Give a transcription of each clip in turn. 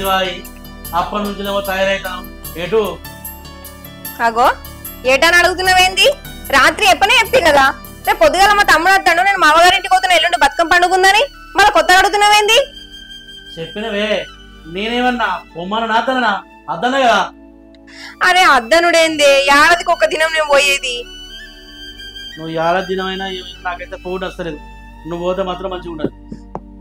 వాయి అప్పటి నుంచినేమో తయారైతాను ఎటు అగో ఏటని అడుగుతున్నావేంది? రాత్రి ఎప్పనే చెప్తే కదా రేపు పొద్దుగాల మా తమ్ముడు వస్తాడు, నేను మా అమ్మగారింటికి పోతున్నా, ఎల్లుండి బతుకమ్మ పండుగ మళ్ళీ కొత్తగా అడుగుతున్నావేంది? చెప్పినవే నేనేమన్నా పొమ్మను నాతనా అద్దన్నా కదా. అరే అద్దనుడేంది, ఏడాదికి ఒక దినం నేను పోయేది. నువ్వు ఏడాది దినమైనా ఏమైనా నాకైతే పోటీ వస్తలేదు. నువ్వు పోతే మాత్రం మంచిగా ఉండదు.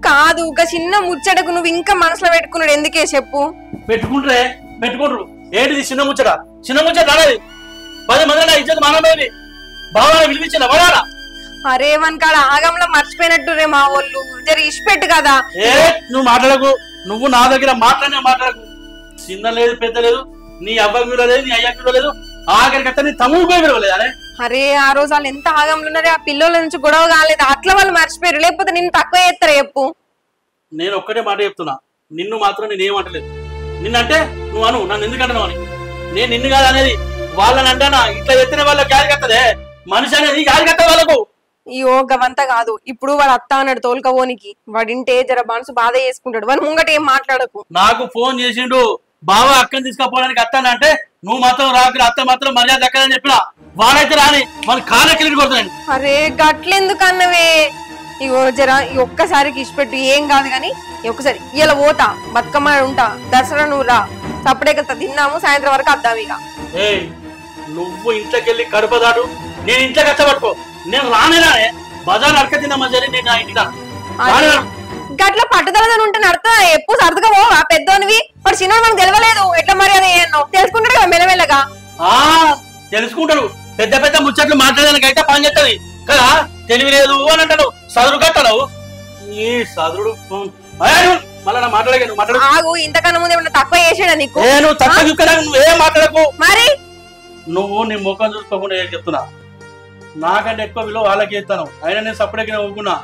కాదు ఒక చిన్న ముచ్చటకు నువ్వు ఇంకా మనసులో పెట్టుకున్నాడు ఎందుకే చెప్పు? పెట్టుకుంటారు ఏంటిది చిన్న ముచ్చట? చిన్న ముచ్చట రాలేదు. 10 మంది నా ఇజ్జత్ మానవుడి బాగా విలువించిన వాడా. అరే వన్కాడ ఆగంలో మర్చిపోయినట్టు రే మా వాళ్ళు, జర ఇష్టపెట్టు కదా. నువ్వు మాట్లాడకు, నువ్వు నా దగ్గర మాట్లాడకు. చిన్న లేదు పెద్ద లేదు, నీ అవ్వకి విలువ లేదు, నీ అయ్యకి విలువ లేదు, ఆఖరికి అత్త నీ తమ్ముడు పోయి విలువ లేదు. అరే ఆ రోజు వాళ్ళు ఎంత ఆగంలో ఉన్నారే, ఆ పిల్లల నుంచి గొడవ కాలేదు, అట్లా వాళ్ళు మర్చిపోయారు, లేకపోతే నిన్ను తక్కువ చేస్తారా చెప్పు? నేను ఒక్కటే మాట చెప్తున్నా, నిన్ను మాత్రం నేనేమంటలేదు. నిన్నంటే నువ్వు అను, నన్ను ఎందుకంటున్నావు అని. నేను నిన్ను కాదు అనేది, వాళ్ళని అంటానా ఇట్లా ఎత్తిన వాళ్ళకి గాలి కత్తదే, మనిషి అనేది గాలి కత్త వాళ్ళకు. అయ్యో గవంతా కాదు, ఇప్పుడు వాడు అత్త అన్నాడు తోలుకపోనికి, వాడింటే జర మనసు బాధ చేసుకుంటాడు, వాడు ముంగట ఏం మాట్లాడకు. నాకు ఫోన్ చేసిండు, బావ అక్కని తీసుకపోవడానికి అత్తానంటే నువ్వు మాత్రం రాకు, అత్త మాత్రం మర్యాద దక్కదని చెప్పినా. వాడైతే రాని వాళ్ళు కాలెక్కిలి కొడుతున్నాను. అరే గట్లెందుకు అన్నవే? ఇగో జర ఈ ఒక్కసారికి ఇష్టపెట్టు, ఏం కాదు గాని ఒక్కసారి ఇలా పోతా, బతుకమ్మ ఉంటా, దసరా నువ్వు రా, సప్పుడే కదా తిన్నాము, సాయంత్రం వరకు వద్దాం. ఇక నువ్వు ఇంట్లోకి వెళ్ళి కడుపు దాటు, నేను ఇంట్లో కష్టపట్టుకో, నేను రానే బజార్ అడక తిన్నా మధ్య నేను నా ఇంటికి గట్ల పట్టుదల ఉంటే నడతా, ఎప్పుడు సర్దుగా పోవా పెద్దోనివి? వాడు చిన్నోడు మనకు తెలియలేదు, ఎట్లా మర్యాద తెలుసుకుంటాడు కదా మెల్లమెల్లగా. తెలుసుకుంటాడు, పెద్ద పెద్ద ముచ్చట్లు మాట్లాడడానికి అయితే పని చేస్తుంది కదా, తెలివి లేదు అని అంటాడు, చదువు కట్టవు ఈ చదువుడు. మళ్ళా మాట్లాడగా ఆగు, ఇంతకన్నా ముందు ఏమన్నా తక్కువ చేసాడా నీకు? నువ్వు తక్కువ నువ్వేం మాట్లాడకు. మరి నువ్వు నీ ముఖం చూసుకోకుండా ఏం చెప్తున్నా, నాకంటే ఎక్కువ విలువ వాళ్ళకి ఇస్తాను, అయినా నేను సపరేట్గా ఒప్పుకున్నా.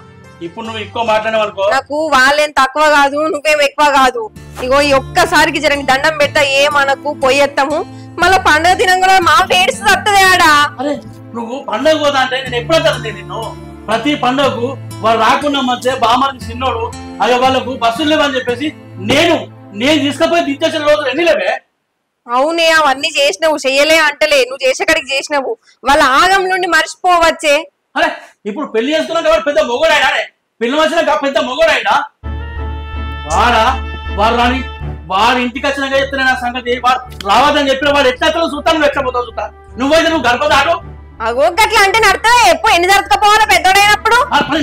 ఇప్పుడు నువ్వు ఎక్కువ మాట్లాడినావు అనుకో, నాకు వాళ్ళేం తక్కువ కాదు, నువ్వేం ఎక్కువ కాదు. ఇగో ఈ ఒక్కసారికి జరగని దండం పెడతా, ఏమనకు పోయేస్తాము, మళ్ళీ పండుగ దినంగా మా ఫేడ్స్ వస్తుంది ఆడా. అరే నువ్వు పండుగ పోతా అంటే నేను ఎప్పుడో నిన్ను ప్రతి పండుగకు వాళ్ళు రాకున్నా మధ్య బామ్మకి చిన్నోడు అయ్యో వాళ్ళకు బస్సులు లేవని చెప్పేసి నేను తీసుకపోయి దించేసిన రోజులు ఎన్ని లేవే? అవునే, అవన్నీ చేసినావు, చెయ్యలే అంటలే, నువ్వు చేసే కాడికి చేసినావు, వాళ్ళ ఆగం నుండి మర్చిపోవచ్చే. అరే ఇప్పుడు పెళ్లి చేసుకున్నాక వాడు పెద్ద మొగోడాయనా? పెళ్లి వచ్చినాక పెద్ద మొగోడాయనా? వాడు రాని వాడు ఇంటికి వచ్చినాక చెప్తున్నా నా సంగతి, వాడు రావద్దని చెప్పిన వాడు ఎట్లా చూస్తాను, ఎట్లా పోతావు చూస్తా. నువ్వైతే నువ్వు గర్భదాడు అగో గట్లా అంటే నడతా, ఎప్పుడు ఎన్ని జరుపుకోపోవాలో పెద్దోడైనప్పుడు.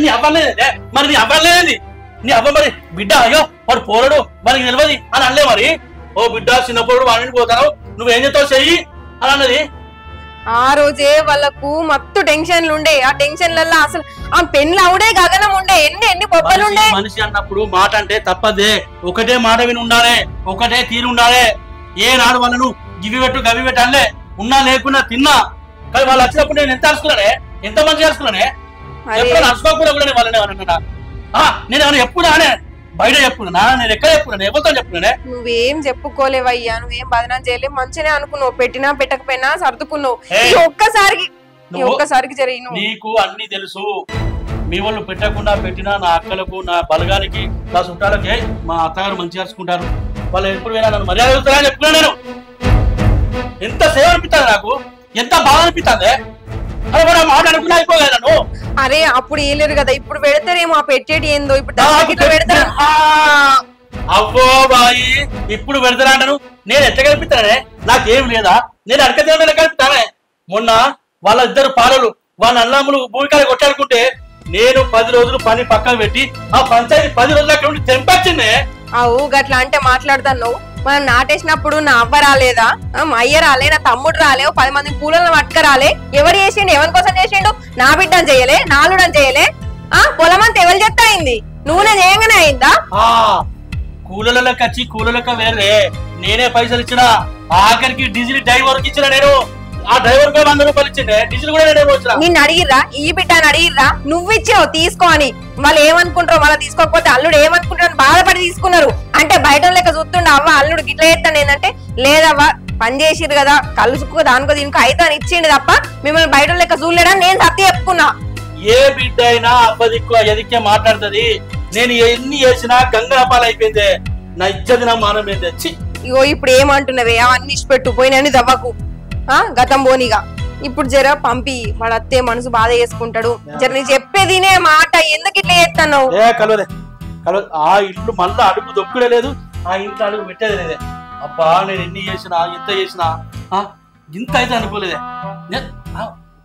నీ అవ్వలేదే, మరి నీ అవ్వలేదండి, నీ అవ్వ మరి బిడ్డ అయ్యో వాడు పోరడు వాడికి నిలవది అని అనలే. మరి ఓ బిడ్డ చిన్నప్పుడు వాడిని పోతావు, నువ్వేం చెప్తావు చెయ్యి అని అన్నది. ఆ రోజే వాళ్ళకు మత్తు టెన్షన్లు ఉండే, ఆ టెన్షన్లలో అసలు ఆ పెన్లు అవుడే గగనం ఉండే, ఎన్ని బొబ్బలుండే. మనిషి అన్నప్పుడు మాట అంటే తప్పదే, ఒకటే మాట విని ఉండాలి, ఒకటే తీరు ఉండాలి. ఏ నాడు వాళ్ళను గివి పెట్టు గవి పెట్టు అనలే, ఉన్నా లేకున్నా తిన్నా. కానీ వాళ్ళు వచ్చినప్పుడు నేను ఎంత అరుచుకున్నానే, ఎంత మంచి అరుచుకున్నానే, అరుచుకోకుండా కూడా వాళ్ళని నేను ఏమన్నా చెప్పుకున్నా అనే బయట చెప్పుకున్నా, నేను ఎక్కడ చెప్పుకున్నా, ఎవరితో చెప్పుకున్నానే. నువ్వేం చెప్పుకోలేవయ్యా, నువ్వేం బదనాం చేయలేవు, మంచినే అనుకున్నావు, పెట్టినా పెట్టకపోయినా సర్దుకున్నావు. ఒక్కసారికి జరిగిన నీకు అన్ని తెలుసు, మీ వాళ్ళు పెట్టకుండా పెట్టినా నా అక్కలకు నా బలగానికి నా చుట్టాలకి మా అత్తగారు మంచిగా అరుచుకుంటారు, వాళ్ళు ఎప్పుడు పోయినా నన్ను మర్యాద చెప్తారని చెప్పుకున్నా. నేను ఎంత సేవ అనిపిస్తుంది, నాకు ఎంత బాధ అనిపిస్తుంది. అరే కూడా మాట్లాడుకున్నా అయిపోగా నన్ను. అరే అప్పుడు వేయలేరు కదా, ఇప్పుడు పెడతారేమో, ఆ పెట్టేటి ఏందో ఇప్పుడు పెడతారు. అవ్వో బాయి ఇప్పుడు పెడతారా అంటాను, నేను ఎట్లా కల్పిస్తానే? నాకేం లేదా, నేను అడగ కలుపుతానే. మొన్న వాళ్ళ ఇద్దరు పాలలు వాళ్ళ అన్నములు భూమికాయ కొట్టాడుకుంటే నేను 10 రోజులు పని పక్కన పెట్టి ఆ పంచాయతీ 10 రోజులు అక్కడ ఉండి తెంపచ్చిందే. అవు గట్లా అంటే మాట్లాడుతాను, మనం నాటేసినప్పుడు నా అవ్వ రాలేదా, మా అయ్య రాలే, నా తమ్ముడు రాలే, 10 మంది పూలను పట్టుక రాలే, ఎవరు చేసిండు, ఎవరి కోసం చేసిండు? నా బిడ్డని చేయలే, నాలుడని చేయలే, పొలమంతా ఎవరు చెత్త అయింది, నువ్వు నేను ఏగానే అయిందా? కూలలకు వచ్చి కూలలకు వేరే నేనే పైసలు ఇచ్చిన, ఆఖరికి డీజిల్ డ్రైవర్కి ఇచ్చిన, నేను ఆ డ్రైవర్ కి 100 రూపాయలు ఇచ్చిండే, డీజిల్ కూడా నేనే పోసిన. నిన్ను అడిగిర్రా, ఈ బిడ్డ అని అడిగిర్రా? నువ్వు ఇచ్చావు తీసుకో అని, వాళ్ళు ఏమనుకుంటారో, వాళ్ళ తీసుకోకపోతే అల్లుడు ఏమనుకుంటారు బాధపడి తీసుకున్నారు. అంటే బయట లెక్క చూస్తుండే అవ్వ అల్లుడు గిట్ల చేస్తాను ఏంటంటే, లేదవ్వ పని చేసిరు కదా, కళ్ళు చుక్కో దానికో దీనికో అయితే అని ఇచ్చిండు తప్ప మిమ్మల్ని బయట లెక్క చూడలేడని నేను సత్య చెప్పుకున్నా. ఏ బిడ్డ అయినా అబ్బదిక్కు ఎదిక్కే మాట్లాడుతుంది. నేను ఎన్ని చేసినా గంగపాలు అయిపోయింది. నా ఇజ్జతి నా మానం ఏం తెచ్చి ఇగో ఇప్పుడు ఏమంటున్నవే అవన్నీ ఇచ్చిపెట్టు పోయినని దవ్వకు గతం పోనీగా ఇప్పుడు జర పంపి వాడు అత్తే మనసు బాధ చేసుకుంటాడు జర నీ చెప్పేదినే మాట ఎందుకు ఇట్లా చేస్తాను కలవదే ఆ ఇల్లు మళ్ళా అడుగు దొక్కుడే లేదు ఆ ఇంట్లో అడుగు పెట్టేది లేదే అబ్బా నేను ఎన్ని చేసినా ఎంత చేసినా ఇంత అయితే అనుకోలేదే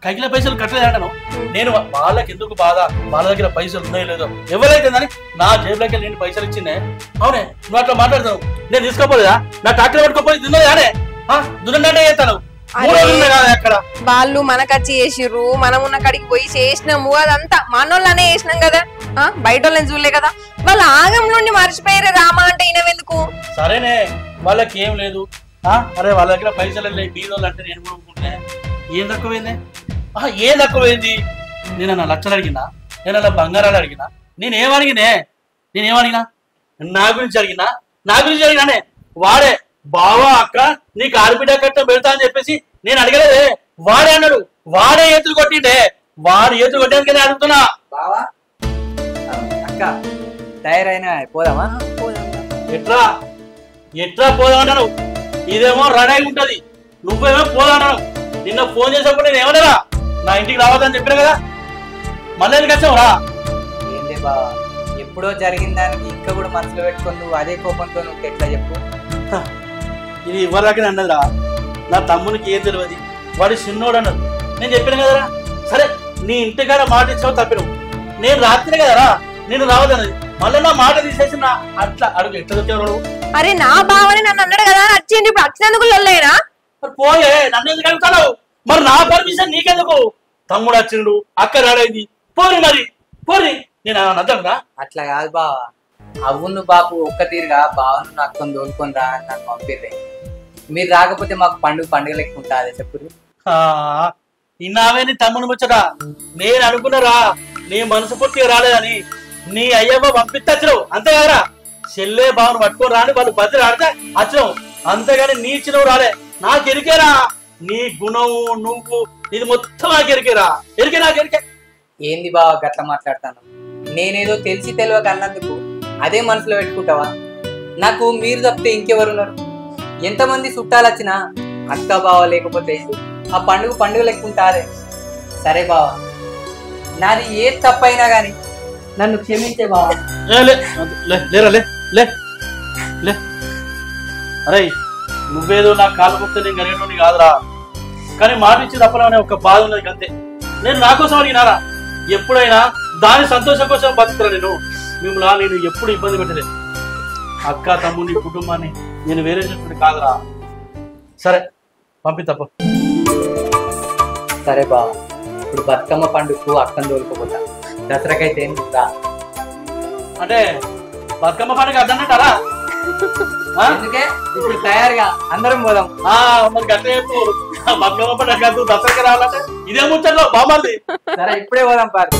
కైకిల పైసలు కట్టలేదంటాను నేను వాళ్ళకి ఎందుకు బాధ వాళ్ళ దగ్గర పైసలు ఉన్నాయో లేదో ఎవరైతే అని నా జేబులోకి నేను పైసలు ఇచ్చిందే అవునే నువ్వు అట్లా మాట్లాడతావు నేను తీసుకోపోలేదా నా ట్రాక్టర్ పట్టుకోపోయి దున్నదానే దున్నంటే చేస్తాను వాళ్ళు మనకచ్చి చేసిర్రు మనం ఉన్న కాడికి పోయి చేసినాము అదంతా మనోళ్ళనే చేసినాం కదా బయట వాళ్ళని చూడలే కదా వాళ్ళ ఆగంలోండి మర్చిపోయారు రామా అంటే ఈయనెందుకు సరేనే వాళ్ళకి ఏం లేదు అరే వాళ్ళ దగ్గర పైసలు బీదోళ్ళు అంటే నేను కూడా అనుకుంటే ఏం తక్కువైంది ఏం తక్కువైంది నేను అన్న లక్షలు అడిగినా నేను అలా బంగారాలు అడిగినా నేనేమడిగినా నా గురించి అడిగినానే వాడే బావా అక్క నీకు ఆడబిడ్డ కట్టం పెడతా అని చెప్పేసి నేను అడగలేదే వాడే అన్నాడు వాడే ఏతులు కొట్టిండే వాడు ఏతులు కొట్టేందుకనే అడుగుతున్నా బావా అక్క తయారైనా పోదామా ఎట్లా పోదామన్నాను ఇదేమో రెడీ అయి ఉంటది నువ్వేమో పోదామన్నాను నిన్న ఫోన్ చేసినప్పుడు నేను ఏమన్నారా నా ఇంటికి రావద్దని చెప్పినా కదా మళ్ళీ ఎందుకు వచ్చావురా ఏంటి బావా ఎప్పుడో జరిగిన దానికి ఇంకా కూడా మనసులో పెట్టుకొని నువ్వు అదే కోపంతో నువ్వు ఎట్లా చెప్పు ఇది ఇవ్వరాకనే అన్నదిరా నా తమ్మునికి ఏం తెలియదు వాడు చిన్నోడు అన్నది నేను చెప్పిన కదరా సరే నీ ఇంటికాడ మాట ఇచ్చావు తప్పినవు నేను రాత్రి కదరా నేను రావద్దన్నది మళ్ళీ నా మాట తీసేసి నా అట్లా అడుగు ఎట్లా వచ్చావు అరే నా బావని నన్ను అన్నాడు కదా వచ్చింది ఇప్పుడు వచ్చినందుకు లొల్లేనా పోయే నన్ను ఎందుకు అడుగుతావు మరి నా పర్మిషన్ నీకెందుకు తమ్ముడు వచ్చిండు అక్క రాడైంది పోరి నేను అద్దా అట్లా కాదు బావా అవును బాబు ఒక్క తీరుగా బావను నాకు తోలుకొని రా అని నాకు పంపిర్రే మీరు రాకపోతే మాకు పండుగ లెక్క ఉంటుంది చెప్పురు ఇన్నావే నీ తమ్ముని ముచ్చట నేను అనుకున్నారా నీ మనసు పూర్తిగా రాలేదని నీ అయ్యమ్మ పంపిస్తావు అంతేగారా చెల్లే బావను పట్టుకొని రాని వాళ్ళు బతిరి ఆడితే వచ్చినావు అంతేగాని నీ చిన్నవు రాలే నాకు ఎరికేరా నీ గుణము నువ్వు ఇది మొత్తం నాకు ఎరికేరా ఎరికే ఏంది బావా గట్లా మాట్లాడతాను నేనేదో తెలిసి తెలియక అన్నందుకు అదే మనసులో పెట్టుకుంటావా నాకు మీరు తప్పితే ఇంకెవరున్నారు ఎంతమంది చుట్టాలు వచ్చినా అక్క బావ లేకపోతే ఆ పండుగ లెక్కుంటారే సరే బావా నాది ఏ తప్పైనా గాని నన్ను క్షమించే బావా అరే నువ్వేదో నా కాలు గుప్తే నేను కలిగేటోని కాదురా కానీ మాట ఇచ్చి తప్పనే ఒక బాధ ఉన్నది అంతే నేను నా కోసం అడిగినారా ఎప్పుడైనా దాని సంతోషం కోసం బతుకురా నేను ఎప్పుడు ఇబ్బంది పెట్టలేదు అక్క తమ్ముని కుటుంబాన్ని నేను వేరే చేసుకుంటే కాదురా సరే పంపి తప్ప సరే బావా ఇప్పుడు బతుకమ్మ పండుగకు అక్కను తోలుకోపోతా దసరాకైతే ఏం రా అంటే బతుకమ్మ పండుగ అర్థంటారా అందుకే ఇప్పుడు తయారుగా అందరం పోదాం మరి గట్టే బతుకమ్మ పండుగ దసరాకి రావాలంటే ఇదే ముచ్చట్లో బాగుంది సరే ఇప్పుడే పోదాం పార్టీ